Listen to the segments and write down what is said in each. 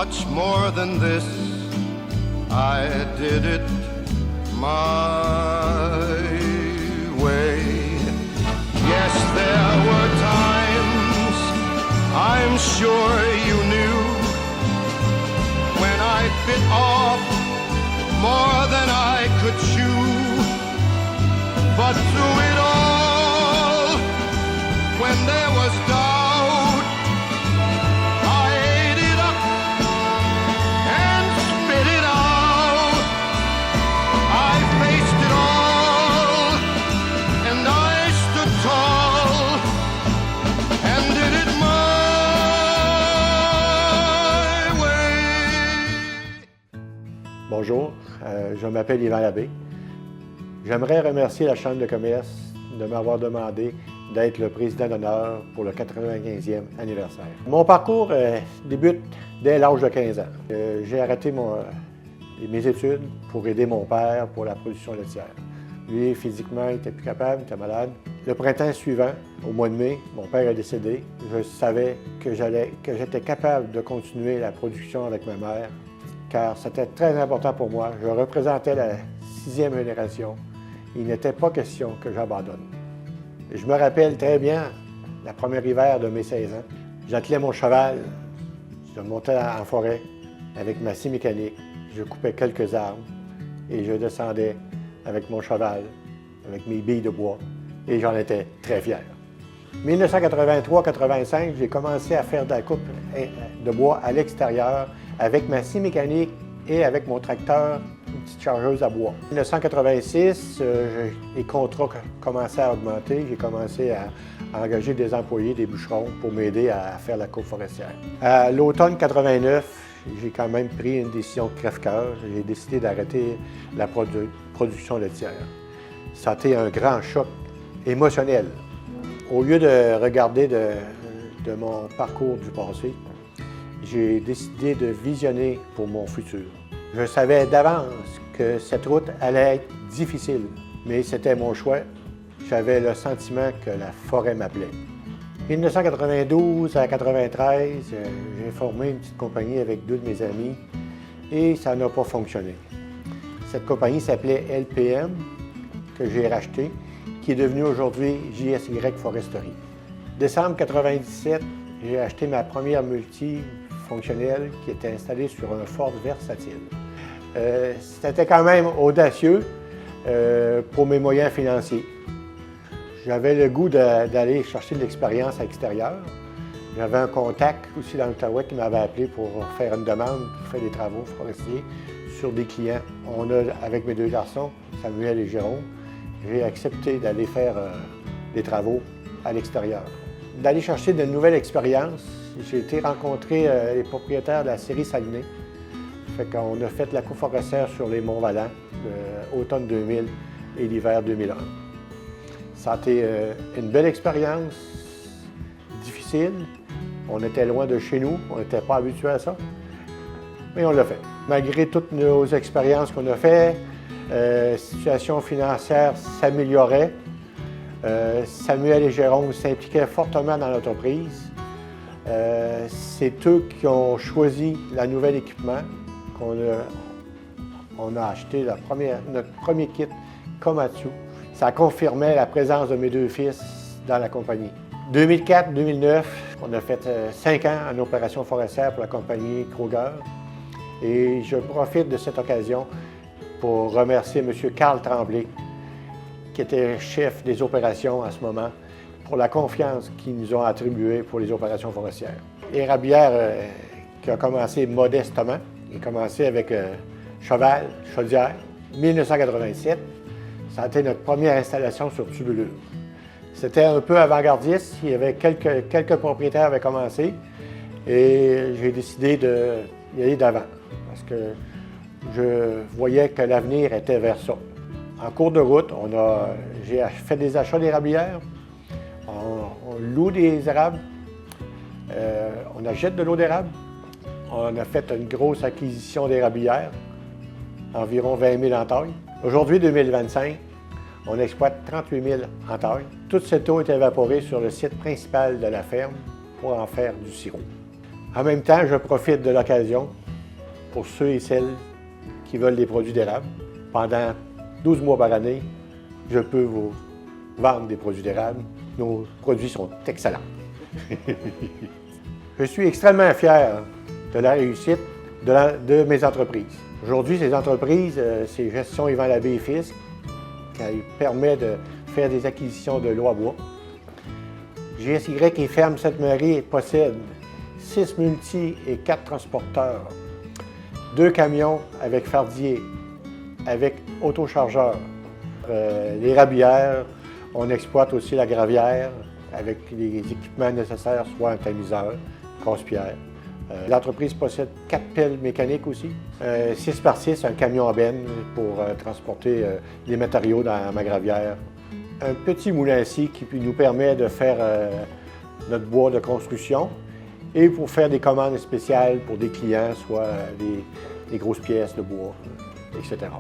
much more than this. I did it my way. Yes, there were times, I'm sure you knew, when I bit off more than I could chew. But through it all, when there was doubt, I ate it up and spit it out. I faced it all, and I stood tall, and did it my way. Bonjour, je m'appelle Yvan Labbé. J'aimerais remercier la Chambre de commerce de m'avoir demandé d'être le président d'honneur pour le 95e anniversaire. Mon parcours débute dès l'âge de 15 ans. J'ai arrêté mes études pour aider mon père pour la production laitière. Lui, physiquement, il n'était plus capable, il était malade. Le printemps suivant, au mois de mai, mon père est décédé. Je savais que j'étais capable de continuer la production avec ma mère, car c'était très important pour moi. Je représentais la 6e génération. Il n'était pas question que j'abandonne. Je me rappelle très bien la première hiver de mes 16 ans. J'attelais mon cheval, je montais en forêt avec ma scie mécanique, je coupais quelques arbres et je descendais avec mon cheval, avec mes billes de bois, et j'en étais très fier. 1983-85, j'ai commencé à faire de la coupe de bois à l'extérieur avec ma scie mécanique et avec mon tracteur, une petite chargeuse à bois. En 1986, les contrats commençaient à augmenter. J'ai commencé à engager des employés, des bûcherons, pour m'aider à faire la coupe forestière. À l'automne 89, j'ai quand même pris une décision crève-cœur. J'ai décidé d'arrêter la production laitière. Ça a été un grand choc émotionnel. Au lieu de regarder de mon parcours du passé, j'ai décidé de visionner pour mon futur. Je savais d'avance que cette route allait être difficile, mais c'était mon choix. J'avais le sentiment que la forêt m'appelait. 1992 à 1993, j'ai formé une petite compagnie avec deux de mes amis et ça n'a pas fonctionné. Cette compagnie s'appelait LPM, que j'ai racheté, qui est devenue aujourd'hui JSY Foresterie. Décembre 1997, j'ai acheté ma première multifonctionnelle qui était installée sur un Ford Versatile. C'était quand même audacieux pour mes moyens financiers. J'avais le goût d'aller chercher de l'expérience à l'extérieur. J'avais un contact aussi dans l'Outaouais qui m'avait appelé pour faire une demande pour faire des travaux forestiers sur des clients. Avec mes deux garçons, Samuel et Jérôme, j'ai accepté d'aller faire des travaux à l'extérieur. D'aller chercher de nouvelles expériences. J'ai été rencontrer les propriétaires de la série Saguenay. Fait qu'on a fait la coupe forestière sur les Monts-Valent, l'automne 2000 et l'hiver 2001. Ça a été une belle expérience, difficile. On était loin de chez nous, on n'était pas habitué à ça, mais on l'a fait. Malgré toutes nos expériences qu'on a faites, la situation financière s'améliorait. Samuel et Jérôme s'impliquaient fortement dans l'entreprise. C'est eux qui ont choisi le nouvel équipement qu'on a acheté, notre premier kit Komatsu. Ça confirmait la présence de mes deux fils dans la compagnie. 2004-2009, on a fait 5 ans en opération forestière pour la compagnie Kruger. Et je profite de cette occasion pour remercier M. Carl Tremblay, qui était chef des opérations à ce moment, pour la confiance qu'ils nous ont attribuée pour les opérations forestières. Érablière qui a commencé modestement. Il a commencé avec cheval, chaudière, 1987. Ça a été notre première installation sur tubulure. C'était un peu avant-gardiste. Il y avait quelques propriétaires avaient commencé et j'ai décidé d'y aller d'avant parce que je voyais que l'avenir était vers ça. En cours de route, j'ai fait des achats d'érablières. On loue des érables. On achète de l'eau d'érable. On a fait une grosse acquisition d'érablières, environ 20 000 entailles. Aujourd'hui, 2025, on exploite 38 000 entailles. Toute cette eau est évaporée sur le site principal de la ferme pour en faire du sirop. En même temps, je profite de l'occasion pour ceux et celles qui veulent des produits d'érable. Pendant 12 mois par année, je peux vous vendre des produits d'érable. Nos produits sont excellents. Je suis extrêmement fier de la réussite de mes entreprises. Aujourd'hui, ces entreprises, c'est Gestion Yvan Labbé et Fils, qui permet de faire des acquisitions de l'eau à bois. GSY et Ferme Sainte-Marie possèdent 6 multi et 4 transporteurs, 2 camions avec fardier, avec autochargeur, l'érablière, on exploite aussi la gravière avec les équipements nécessaires, soit un tamiseur, casse-pierre. L'entreprise possède 4 pelles mécaniques aussi, 6x6, un camion à benne pour transporter les matériaux dans ma gravière. Un petit moulin à scie qui nous permet de faire notre bois de construction et pour faire des commandes spéciales pour des clients, soit des grosses pièces de bois, etc.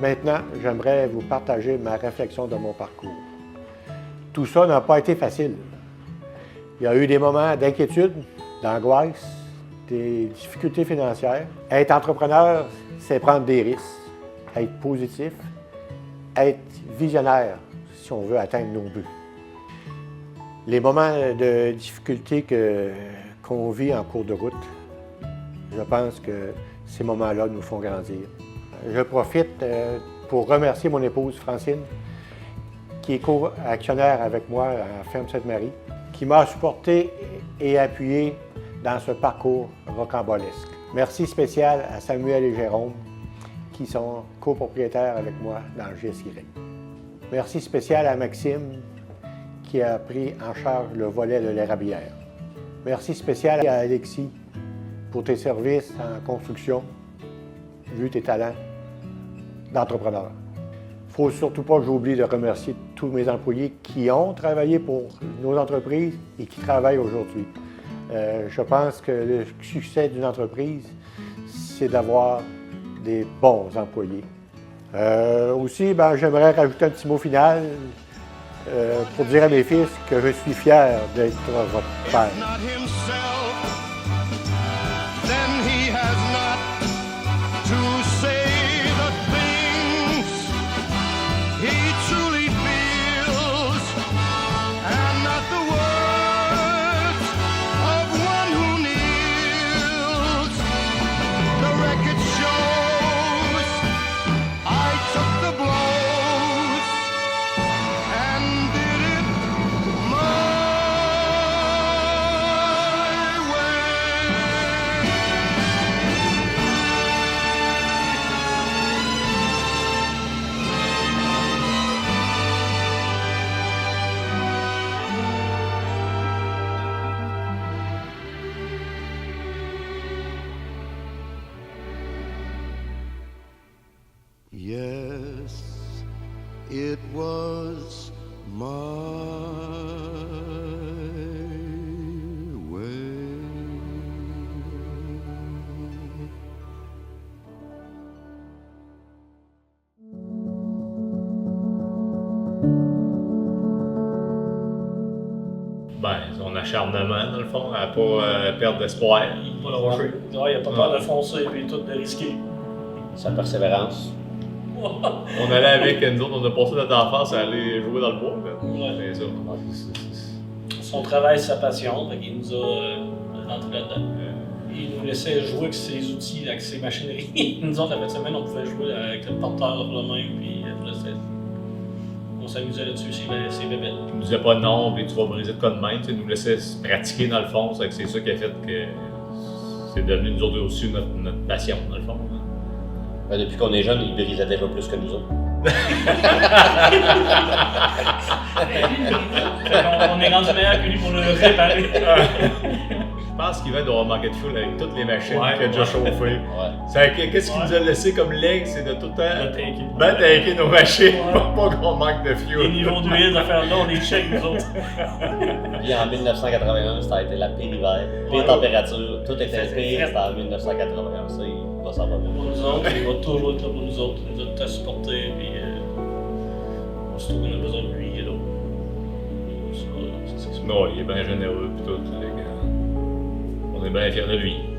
Maintenant, j'aimerais vous partager ma réflexion de mon parcours. Tout ça n'a pas été facile. Il y a eu des moments d'inquiétude, d'angoisse, des difficultés financières. Être entrepreneur, c'est prendre des risques, être positif, être visionnaire si on veut atteindre nos buts. Les moments de difficulté qu'on vit en cours de route, je pense que ces moments-là nous font grandir. Je profite pour remercier mon épouse Francine, qui est co-actionnaire avec moi à Ferme Sainte-Marie, qui m'a supporté et appuyé dans ce parcours rocambolesque. Merci spécial à Samuel et Jérôme, qui sont copropriétaires avec moi dans le GSY. Merci spécial à Maxime, qui a pris en charge le volet de l'érablière. Merci spécial à Alexis pour tes services en construction, vu tes talents d'entrepreneur. Il ne faut surtout pas que j'oublie de remercier tous mes employés qui ont travaillé pour nos entreprises et qui travaillent aujourd'hui. Je pense que le succès d'une entreprise, c'est d'avoir des bons employés. Aussi, j'aimerais rajouter un petit mot final pour dire à mes fils que je suis fier d'être votre père. Yes, it was my way. Son acharnement, dans le fond, à ne pas perdre d'espoir. Pas lâcher. Il n'a pas peur de foncer et tout de risquer. Sa persévérance. On allait avec nous autres, on a passé notre enfance à aller jouer dans le bois. Ouais. C'est ça. Son travail, sa passion, il nous a rentré là-dedans. Il nous laissait jouer avec ses outils, avec ses machineries. Nous autres, la fin de semaine, on pouvait jouer avec le porteur de la main, puis on s'amusait là-dessus, ses bébêtes. Il nous disait pas non, puis tu vas briser de quoi de même. Il nous laissait se pratiquer dans le fond. C'est ça qui a fait que c'est devenu nous autres aussi notre passion, dans le fond. Depuis qu'on est jeune, il brisait déjà plus que nous autres. On est rendu meilleur que lui pour le réparer. Je pense qu'il va devoir manquer de fuel avec toutes les machines qu'il a déjà chauffées. Qu'est-ce qu'il nous a laissé comme legs, c'est de tout le temps tanker nos machines pour pas qu'on manque de fuel. Les niveaux d'huile, affaires-là, on les check nous autres. Puis en 1981, ça a été la pire hiver, pire température, tout était pire, c'était en 1981, ça, il va s'en revenir. Pour nous autres, il va toujours être là pour nous autres, il nous a tout à supporter, puis aussitôt qu'on a besoin de lui, il est là. Non, il est bien généreux pis tout. On On est bien fiers de lui.